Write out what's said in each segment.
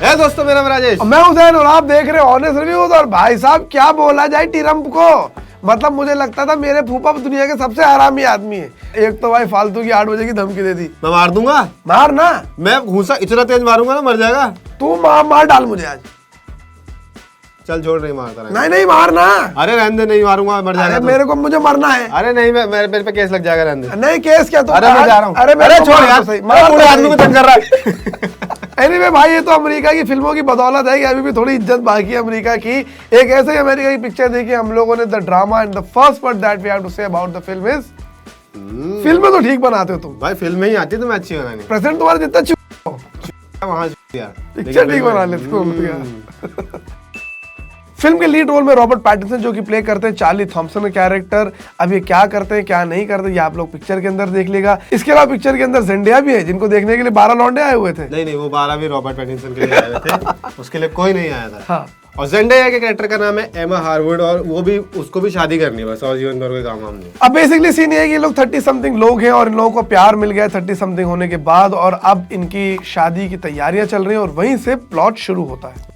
है दोस्तों, मेरा नाम राजेश, मैं हुसैन और आप देख रहे हैं ऑनेस्ट रिव्यूज। और भाई साहब क्या बोला जाए ट्रम्प को, मतलब मुझे लगता था मेरे फूफा दुनिया के सबसे हरामी आदमी है। एक तो भाई फालतू की 8 बजे की धमकी दे दी। मैं मार दूंगा। मार ना, मैं घूसा इतना तेज मारूंगा ना मर जाएगा। तू मार डाल मुझे आज। चल छोड़, नहीं मारता। नहीं मारना। अरे रहने दे, नहीं मारूंगा, मर जाएगा। मेरे को मुझे मरना है। अरे नहीं, मेरे पे केस लग जाएगा, रहने दे। नहीं केस क्या तो, अरे मैं जा रहा हूँ। अरे छोड़ यार, पूरे आदमी को तंग कर रहा है। एनीवे भाई, ये तो अमेरिका की फिल्मों की बदौलत है कि अभी भी थोड़ी इज्जत बाकी है अमेरिका की। एक ऐसे ही अमेरिका की पिक्चर देखी हम लोगों ने, the drama, and the first word that we have to say about the film is, फिल्में तो ठीक बनाते हो तुम भाई, फिल्में ही आती है तुम्हें अच्छी बनानी। प्रेजेंट तुम्हारा जितना वहां पिक्चर ठीक बना लेते हो। फिल्म के लीड रोल में रॉबर्ट पैटिंसन जो कि प्ले करते हैं चार्ली थॉमसन का कैरेक्टर। अब ये क्या करते हैं क्या नहीं करते ये आप लोग पिक्चर के अंदर देख लेगा। इसके अलावा पिक्चर के अंदर जेंडिया भी है, जिनको देखने के लिए 12 लौंडे आए हुए थे। नहीं, वो 12 भी रॉबर्ट पैटिंसन के लिए आए हुए थे, उसके लिए कोई नहीं आया था। हाँ। और जेंडिया के कैरेक्टर का नाम है एमा हार्वुड, और वो भी, उसको भी शादी करनी है बस, और जीवन भर कोई काम नहीं। अब बेसिकली सीन ये है कि ये लोग 30 समथिंग लोग हैं और इन लोगों को प्यार मिल गया 30 समथिंग होने के बाद, और अब इनकी शादी की तैयारियां चल रही हैं और वहीं से प्लॉट शुरू होता है।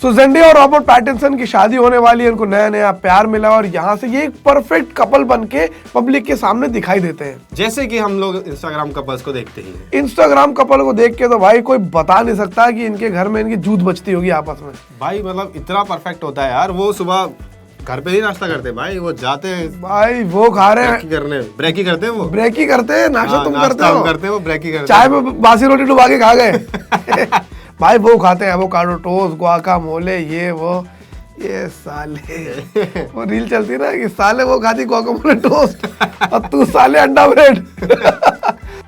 सो जेंडिया और रॉबर्ट पैटिंसन की शादी होने वाली है, इनको नया नया प्यार मिला और यहाँ से ये एक परफेक्ट कपल बनके पब्लिक के सामने दिखाई देते हैं, जैसे कि हम लोग इंस्टाग्राम कपल्स को देखते ही हैं। इंस्टाग्राम कपल को देख के तो भाई कोई बता नहीं सकता कि इनके घर में इनकी जूत बचती होगी आपस में। भाई मतलब इतना परफेक्ट होता है यार। वो सुबह घर पे ही नाश्ता करते हैं भाई, वो जाते हैं भाई वो खा रहे हैं, ब्रेकी करते हैं, वो ब्रेकी करते हैं, नाश्ता तुम करते हो, करते हैं, वो ब्रेकी करते हैं, चाय में बासी रोटी डुबा के खा गए। भाई वो खाते हैं एवोकाडो टोस्ट, गुआकामोले, ये साले वो रील चलती है ना कि साले वो खाती गुआकामोले टोस्ट और तू साले अंडा ब्रेड।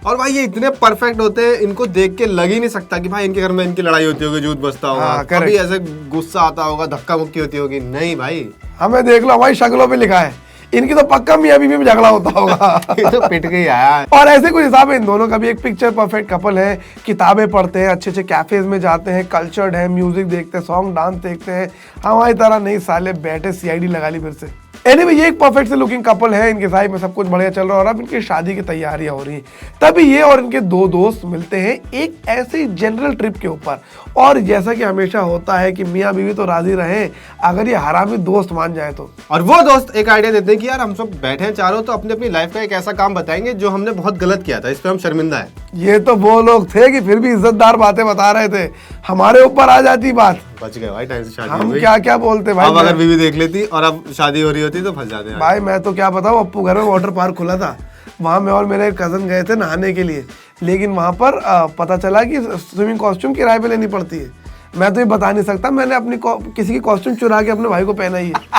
और भाई ये इतने परफेक्ट होते हैं, इनको देख के लग ही नहीं सकता कि भाई इनके घर में इनकी लड़ाई होती होगी, जूत बसता होगा। हाँ, कभी ऐसे गुस्सा आता होगा, धक्का मुक्की होती होगी। नहीं भाई, हमें देख लो हमारी शक्लों पे लिखा है, इनकी तो पक्का मियां बीवी में झगड़ा होता होगा। ये तो पिट गई आया। और ऐसे कुछ हिसाब है इन दोनों का भी। एक पिक्चर परफेक्ट कपल है, किताबें पढ़ते हैं, अच्छे अच्छे कैफेज में जाते हैं, कल्चर्ड है, म्यूजिक देखते हैं, सॉन्ग डांस देखते हैं। हमारी तरह नहीं साले बैठे सीआईडी लगा ली फिर से। एनीवे ये एक परफेक्ट से लुकिंग कपल है, इनके साइड में सब कुछ बढ़िया चल रहा है और अब इनकी शादी की तैयारियां हो रही हैं। तभी ये और इनके 2 दोस्त मिलते हैं एक ऐसे जनरल ट्रिप के ऊपर, और जैसा कि हमेशा होता है कि मियां बीवी तो राजी रहे अगर ये हरामी दोस्त मान जाए तो। और वो दोस्त एक आइडिया देते हैं कि यार हम सब बैठे हैं चारों, तो अपनी अपनी लाइफ का एक ऐसा काम बताएंगे जो हमने बहुत गलत किया था, इस पे हम शर्मिंदा है। ये तो वो लोग थे कि फिर भी इज्जतदार बातें बता रहे थे, हमारे ऊपर आ जाती बात। बच गए भाई, टाइम से शादी हम हो गई। क्या क्या बोलते भाई। अब अगर बीवी देख लेती और अब शादी हो रही होती तो फंस जाते हैं भाई मैं तो क्या बताऊं, अप्पू घर में वाटर पार्क खुला था, वहां मैं और मेरे कजन गए थे नहाने के लिए, लेकिन वहां पर पता चला कि स्विमिंग कॉस्ट्यूम किराए पे लेनी पड़ती है। मैं तो ये बता नहीं सकता, मैंने अपनी किसी की कॉस्ट्यूम चुरा के अपने भाई को पहनाई है।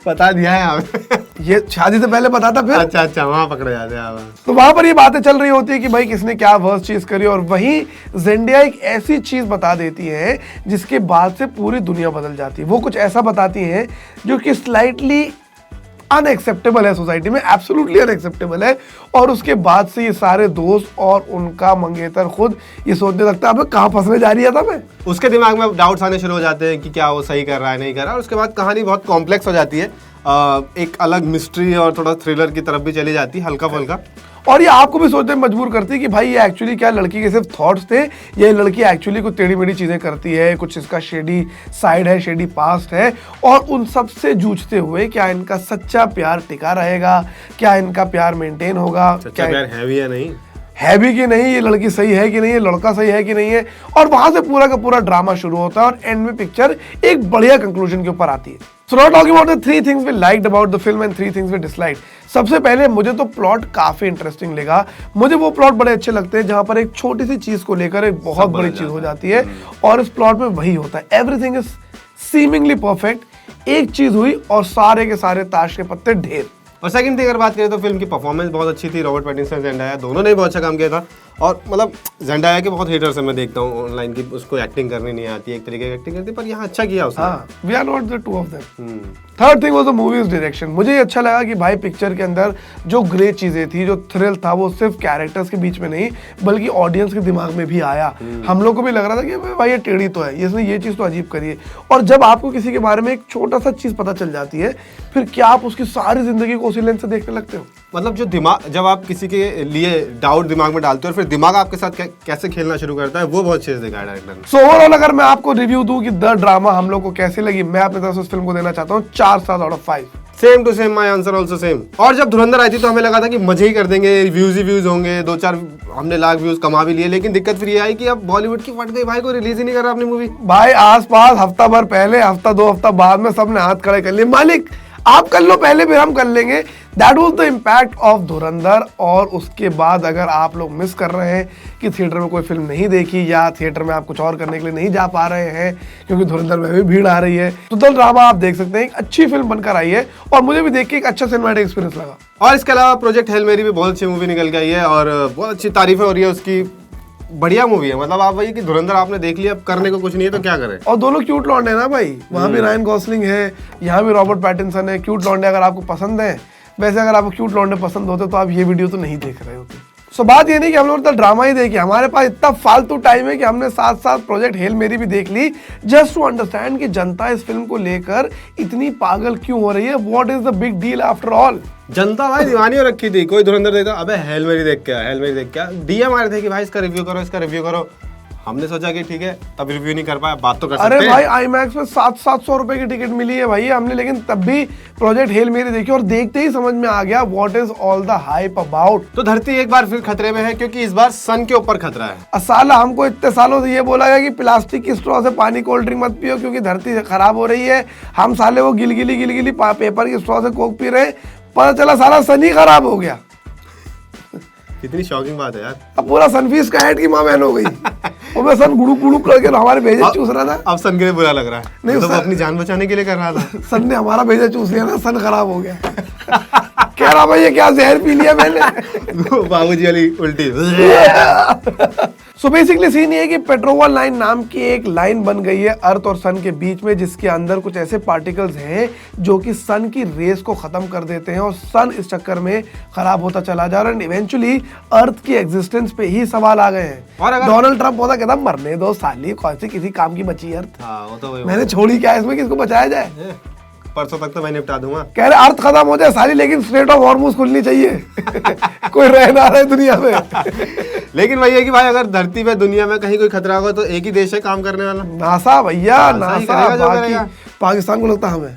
बता दिया है हमें। ये शादी से पहले पता था फिर। अच्छा, वहाँ पकड़े जाते हैं। तो वहां पर ये बातें चल रही होती है कि भाई किसने क्या वर्स्ट चीज करी, और वहीं जेंडिया एक ऐसी चीज बता देती है जिसके बाद से पूरी दुनिया बदल जाती है। वो कुछ ऐसा बताती है जो कि स्लाइटली अनएक्सेप्टेबल है सोसाइटी में, एब्सोल्युटली अनएक्सेप्टेबल है। और उसके बाद से ये सारे दोस्त और उनका मंगेतर खुद ये सोचने लगता है अब कहाँ फंसने जा रही है था मैं। उसके दिमाग में डाउट्स आने शुरू हो जाते हैं कि क्या वो सही कर रहा है नहीं कर रहा है। और उसके बाद कहानी बहुत कॉम्प्लेक्स हो जाती है, एक अलग मिस्ट्री और थोड़ा थ्रिलर की तरफ भी चली जाती है हल्का फुल्का। और ये आपको भी सोचने में मजबूर करती है कि भाई ये एक्चुअली क्या लड़की के सिर्फ थॉट्स थे, ये लड़की एक्चुअली कुछ टेढ़ी मेढ़ी चीजें करती है, कुछ इसका शेडी साइड है, शेडी पास्ट है। और उन सब से जूझते हुए क्या इनका सच्चा प्यार टिका रहेगा, क्या इनका प्यार मेंटेन होगा, सच्चा प्यार है भी या नहीं, है भी कि नहीं, ये लड़की सही है कि नहीं, ये लड़का सही है कि नहीं है। और वहां से पूरा का पूरा ड्रामा शुरू होता है और एंड में पिक्चर एक बढ़िया कंक्लूजन के ऊपर आती है। So now talking about the 3 things we liked about the film and 3 things we disliked. सबसे पहले मुझे तो प्लॉट काफी इंटरेस्टिंग लगा। मुझे वो प्लॉट बड़े अच्छे लगते हैं जहां पर एक छोटी सी चीज को लेकर एक बहुत बड़ी चीज हो जाती है, और इस प्लॉट में वही होता है। Everything is seemingly perfect. एक चीज हुई और सारे के सारे ताश के पत्ते ढेर। और सेकंड थी अगर बात करें तो फिल्म की परफॉर्मेंस बहुत अच्छी थी। रॉबर्ट पैटिंसन, जेंडाया दोनों ने बहुत अच्छा काम किया था। और मतलब जेंडाया के बहुत हेटर्स है, मैं देखता हूँ ऑनलाइन की उसको एक्टिंग करनी नहीं आती, एक तरीके की एक्टिंग करती है, पर यहाँ अच्छा किया उसने। We are not the two of them. Third thing was the movie's direction. मुझे ये अच्छा लगा कि भाई पिक्चर के अंदर जो ग्रे चीजें थी, जो थ्रिल था, वो सिर्फ कैरेक्टर्स के बीच में नहीं बल्कि ऑडियंस के दिमाग में भी आया। हम लोग को भी लग रहा था कि भाई ये टेढ़ी तो है, इसने ये चीज तो अजीब करी है। और जब आपको किसी के बारे में एक छोटा सा चीज पता चल जाती है, फिर क्या आप उसकी सारी जिंदगी को उसी लेंस से देखने लगते हो। मतलब जो दिमाग, जब आप किसी के लिए डाउट दिमाग में डालते हो और फिर दिमाग आपके साथ कैसे खेलना शुरू करता है, वो बहुत अच्छे से दिखाया है डायरेक्टर ने। सो ओवरऑल अगर मैं आपको रिव्यू दूं कि द ड्रामा हम लोग को कैसी लगी, मैं अपनी तरफ से उस फिल्म को देना चाहता हूँ 4 star out of 5। Same to same, my answer also same. और जब धुरंधर आई थी तो हमें लगा था कि मजे ही कर देंगे, व्यूज ही व्यूज होंगे, 2-4 हमने लाख व्यूज कमा भी लिए, लेकिन दिक्कत फिर ये आई कि अब बॉलीवुड की फट गई भाई, को रिलीज ही नहीं कर रहा अपनी मूवी। भाई आसपास हफ्ता भर पहले, हफ्ता 2 हफ्ता बाद में सबने हाथ खड़े कर लिए, मालिक आप कर लो पहले फिर हम कर लेंगे। That was the impact of धुरंधर। और उसके बाद अगर आप लोग मिस कर रहे हैं कि थिएटर में कोई फिल्म नहीं देखी या थिएटर में आप कुछ और करने के लिए नहीं जा पा रहे हैं क्योंकि धुरंधर में भी भीड़ आ रही है, तो द ड्रामा आप देख सकते हैं। एक अच्छी फिल्म बनकर आई है और मुझे भी देख के एक अच्छा सिनेमैटिक एक्सपीरियंस लगा। और इसके अलावा प्रोजेक्ट हेल मेरी भी बहुत अच्छी मूवी निकल के आई है और बहुत अच्छी तारीफें हो रही है उसकी। बढ़िया मूवी है, मतलब आप वही कि धुरंधर आपने देख लिया, अब करने को कुछ नहीं है तो क्या करें। और दोनों क्यूट लौंडे हैं ना भाई, वहाँ भी रायन गॉसलिंग है, यहाँ भी रॉबर्ट पैटिंसन है। क्यूट लौंडे अगर आपको पसंद है, वैसे अगर आपको क्यूट लौंडे पसंद होते तो आप ये वीडियो तो नहीं देख रहे होते। सो बात ये नहीं कि हम लोग तो ड्रामा ही देखे, हमारे पास इतना फालतू टाइम है कि हमने साथ साथ प्रोजेक्ट हेल मेरी भी देख ली, जस्ट टू अंडरस्टैंड कि जनता इस फिल्म को लेकर इतनी पागल क्यों हो रही है। What is the big deal after all. जनता भाई दीवानी हो रखी थी, कोई धुरंधर देखता अबे हेल मेरी देख क्या, हेल मेरी देख क्या, डीएम आ रहे थे कि भाई इसका रिव्यू करो, इसका रिव्यू करो। हमने सोचा कि ठीक है, तब रिव्यू नहीं कर पाया, बात तो कर सकते हैं। अरे भाई आईमैक्स में 700 रुपए की टिकट मिली है भाई हमने, लेकिन तब भी प्रोजेक्ट हेल मेरी देखी और देखते ही समझ में आ गया what is all the hype about. तो धरती एक बार फिर खतरे में है क्योंकि इस बार सन के ऊपर खतरा है। साला हमको इतने सालों से ये बोला गया कि प्लास्टिक की स्ट्रॉ से पानी कोल्ड ड्रिंक मत पियो क्योंकि धरती खराब हो रही है। हम साले वो गिलगिली पेपर की स्ट्रॉ से कोक पी रहे, पता चला सारा सन ही खराब हो गया। कितनी शॉकिंग बात है यार। अब पूरा सनफीस का हेड की मां बहन हो गई और मैं सन गुड़ू गुड़ू करके हमारे भेजे चूस रहा था। अब सन के लिए बुरा लग रहा है, नहीं तो वो अपनी जान बचाने के लिए कर रहा था। सन ने हमारा भेजा चूस लिया ना, सन खराब हो गया। कह रहा भाई ये क्या जहर पी लिया मैंने। बाबूजी वाली उल्टी। सो बेसिकली सीन ये है कि पेट्रोवा लाइन नाम की एक लाइन बन गई है अर्थ और सन के बीच में, जिसके अंदर कुछ ऐसे पार्टिकल्स हैं जो कि सन की रेस को खत्म कर देते हैं और सन इस चक्कर में खराब होता चला जा रहा है। इवेंचुअली अर्थ की एग्जिस्टेंस पे ही सवाल आ गए हैं। और अगर डोनाल्ड ट्रंप होता कहता मरने दो साली, कौन सी किसी काम की बची अर्थ। हाँ, वो तो वही मैंने छोड़ी क्या इसमें, किसको बचाया जाए। परसों तक तो मैं निपटा दूंगा। कह रहे अर्थ खत्म हो जाए सारी, लेकिन स्ट्रेट ऑफ हॉर्मूज खुलनी चाहिए। कोई रह ना रहे दुनिया में। लेकिन वही है कि भाई अगर धरती पे दुनिया में कहीं कोई खतरा होगा तो एक ही देश है काम करने वाला, नासा भैया। नासा बाकी पाकिस्तान को लगता हमें।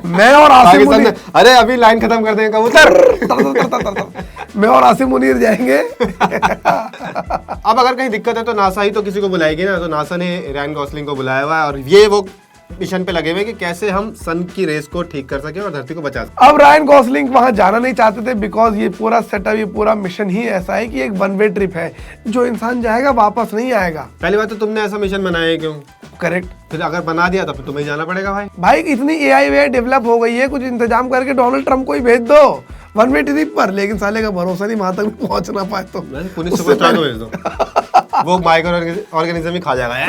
मैं और आसिम मुनीर, अरे अभी लाइन खत्म कर देंगे कबूतर। मैं और आसिम मुनीर जाएंगे। अब अगर कहीं दिक्कत है तो नासा ही तो किसी को बुलाएगी ना, तो नासा ने रायन गॉसलिंग को बुलाया हुआ है और ये वो मिशन पे लगे हुए कि कैसे हम सन की रेस को ठीक कर सके और धरती को बचा सके। अब रायन गॉसलिंग वहां जाना नहीं चाहते थे बिकॉज ये पूरा सेटअप, ये पूरा मिशन ही ऐसा है कि एक वन वे ट्रिप है, जो इंसान जाएगा वापस नहीं आएगा। पहली बात तो तुमने ऐसा मिशन बनाया है क्यों? करेक्ट। फिर अगर बना दिया तो फिर तुम्हें जाना पड़ेगा भाई। भाई इतनी एआई डेवलप हो गई है, कुछ इंतजाम करके डोनाल्ड ट्रंप को ही भेज दो वन वे ट्रिप पर, लेकिन साले का भरोसा नहीं वहां तक पहुंच ना पाए तो पुलिस सुपरस्टार को भेज दो, वो माइक्रो ऑर्गेनिज्म ही खा जाएगा।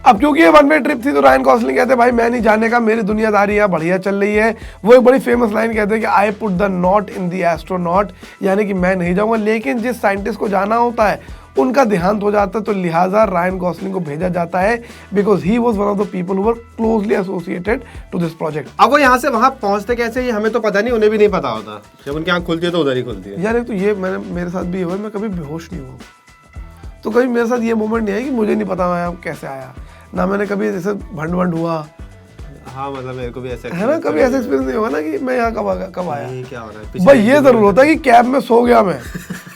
अब क्योंकि ये वन वे ट्रिप थी तो रायन गॉसलिंग कहते हैं भाई मैं नहीं जाने का, मेरी दुनियादारी यहाँ बढ़िया चल रही है। वो एक बड़ी फेमस लाइन कहते हैं कि I put the not in the astronaut, यानी कि मैं नहीं जाऊंगा, लेकिन जिस साइंटिस्ट को जाना होता है उनका देहांत हो जाता है, तो लिहाजा रायन गॉसलिंग को भेजा जाता है because he was one of the people who were closely associated to this project. अब वो यहाँ से वहां पहुंचते कैसे ये हमें तो पता नहीं, उन्हें भी नहीं पता होता। जब उनकी आंख खुलती है तो उधर ही खुलती है। यार एक तो ये मेरे साथ भी हुआ, मैं कभी बेहोश नहीं हुआ, तो कभी मेरे साथ ये मोमेंट नहीं है कि मुझे नहीं पता मैं कैसे आया, ना मैंने कभी जैसे भंड हुआ। हाँ मतलब मेरे को भी ऐसा है ना, कभी ऐसा एक्सपीरियंस नहीं होगा ना कि मैं यहाँ कब आया। ये क्या हो रहा है भाई ये जरूर होता है कि कैब में सो गया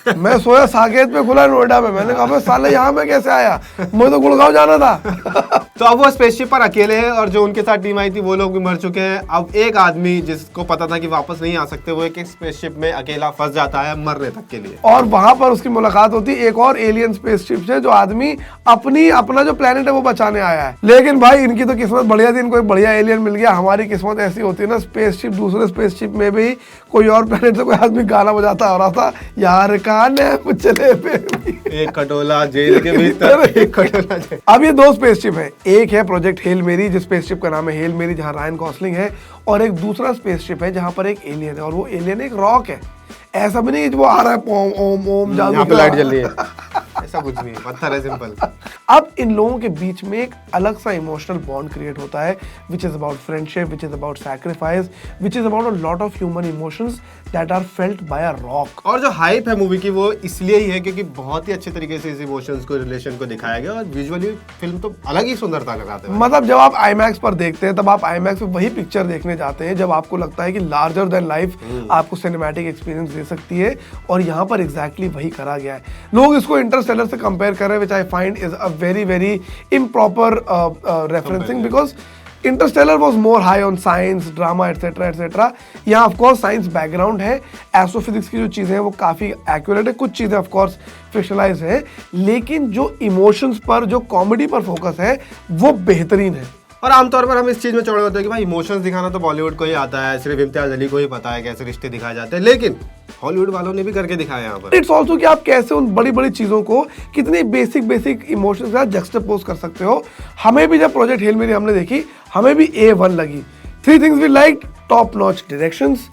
मैं सोया साकेत पे खुला नोएडा में, मैंने कहा साले यहाँ में कैसे आया, मुझे तो गुड़गांव जाना था। तो अब वो स्पेसशिप पर अकेले हैं और जो उनके साथ टीम आई थी वो लोग भी मर चुके हैं। अब एक आदमी जिसको पता था कि वापस नहीं आ सकते, वो एक स्पेसशिप में अकेला फंस जाता है मरने तक के लिए, और वहां पर उसकी मुलाकात होती है एक और एलियन स्पेसशिप से, जो आदमी अपना जो प्लेनेट है वो बचाने आया है। लेकिन भाई इनकी तो किस्मत बढ़िया थी, इनको एक बढ़िया एलियन मिल गया। हमारी किस्मत ऐसी होती है ना, स्पेसशिप दूसरे स्पेसशिप में भी कोई और प्लेनेट से कोई आदमी गाना बजाता हो रहा था, यार कान है चले पे एक खटोला जेल के भीतर, एक खटोला जेल। अब ये दो स्पेसशिप है, एक है प्रोजेक्ट हेल मेरी, जिस स्पेसशिप का नाम है हेल मेरी जहाँ रायन गॉसलिंग है, और एक दूसरा स्पेसशिप है जहाँ पर एक एलियन है, और वो एलियन एक रॉक है। ऐसा भी नहीं वो आ रहा है ओम ओम जादू पे लाइट जल रही है। ऐसा कुछ नहीं है, पत्थर है सिंपल। अब इन लोगों के बीच में एक अलग सा इमोशनल बॉन्ड क्रिएट होता है, which is about friendship, which is about sacrifice, which is about a lot of human emotions that are felt by a rock. और जो हाइप है मूवी की वो इसलिए ही है क्योंकि बहुत ही अच्छे तरीके से इस इमोशंस को, रिलेशन को दिखाया गया और विजुअली फिल्म तो अलग ही सुंदरता लगाते हैं। मतलब जब आप IMAX पर देखते हैं तब आप IMAX में वही पिक्चर देखने जाते हैं जब आपको लगता है कि लार्जर देन लाइफ आपको सिनेमैटिक एक्सपीरियंस दे सकती है, और यहाँ पर एग्जैक्टली वही करा गया है। लोग इसको इंटरस्टेलर से कंपेयर कर रहे हैं, which I find is a very very improper referencing, because Interstellar was more high on science, drama, etc. etc. यहाँ of course science background है, एस्ट्रोफिजिक्स की जो चीज़ें हैं वो काफ़ी एक्यूरेट है, कुछ चीज़ें of course फिक्शनलाइज है, लेकिन जो इमोशंस पर, जो कॉमेडी पर फोकस है वो बेहतरीन है। और आमतौर पर हम इस चीज में चौड़े होते हैं कि भाई इमोशंस दिखाना तो बॉलीवुड को ही आता है, सिर्फ इम्तियाज अली को ही पता है कैसे रिश्ते दिखाए जाते हैं, लेकिन हॉलीवुड वालों ने भी करके दिखाया यहाँ पर। इट्स ऑल्सो कि आप कैसे उन बड़ी बड़ी चीज़ों को कितनी बेसिक इमोशंस के साथ जक्सटापोज कर सकते हो। हमें भी जब प्रोजेक्ट हेल मेरी हमने देखी, हमें भी A1 लगी। 3 things we like: top notch directions,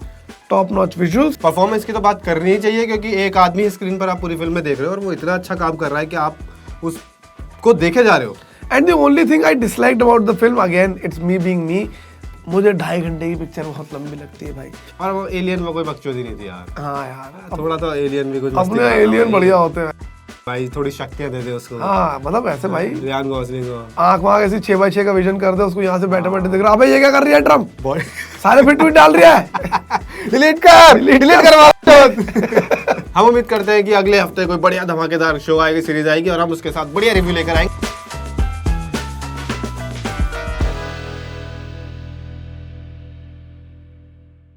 top notch visuals. Performance की तो बात करनी ही चाहिए क्योंकि एक आदमी स्क्रीन पर आप पूरी फिल्म में देख रहे हो और वो इतना अच्छा काम कर रहा है कि आप उसको देखे जा रहे हो। And the only thing I disliked about the film, again it's me being me, मुझे 2.5 घंटे की पिक्चर बहुत लंबी लगती है भाई। और वो एलियन में कोई बकचोदी नहीं थी यार। हाँ यार, थोड़ा तो एलियन भी कुछ अपने एलियन बढ़िया होते हैं भाई, थोड़ी शक्तियां दे दे उसको। हाँ मतलब ऐसे भाई रियान गॉसलिंग को आंख वहाँ ऐसी 6x6 का विजन कर दे, उसको यहाँ से बैठे बैठे दिख रहा, अबे ये क्या कर रही है ट्रम्प, बॉडी सारे फिट ट्वीट डाल रहा है। डिलीट करवा। हम उम्मीद करते हैं कि अगले हफ्ते कोई बढ़िया धमाकेदार शो आएगी, सीरीज आएगी और हम उसके साथ बढ़िया रिव्यू लेकर आएंगे।